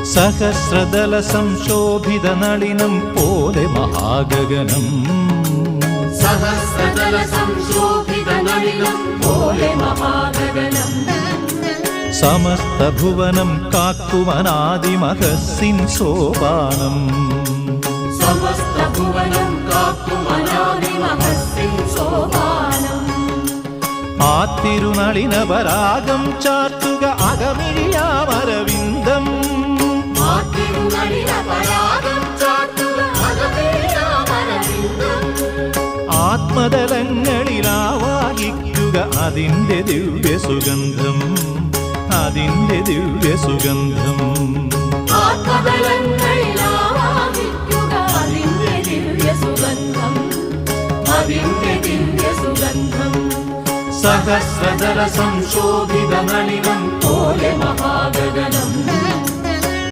സഹസ്രദല സംശോഭിത നളിനം പോലെ മഹാഗഗനം സഹസ്രദല സംശോഭിത നളിനം പോലെ മഹാഗഗനം സമസ്ത ഭുവനം കാക്കുമനാദിമഹസ്സിൻ സോപാനം സമസ്ത ഭുവനം കാക്കുമനാദിമഹസ്സിൻ സോപാനം ആ തിരുനളിന പരാഗം ചാർത്തുക അകമിഴിയാമരവിന്ദം ആ തിരുനളിന പരാഗം ചാർത്തുക അകമിഴിയാമരവിന്ദം ആത്മതലങ്ങളിലാവാഹിക്കുക അതിൻ്റെ ദിവ്യ സുഗന്ധം അതിൻ്റെ ദിവ്യ സുഗന്ധം ആത്മതലങ്ങളിലാവാഹിക്കുക അതിൻ്റെ ദിവ്യ സുഗന്ധം അതിൻ്റെ ദിവ്യ സുഗന്ധം സഹസ്രദല സംശോഭിത നളിനം പോലെ മഹാഗഗനം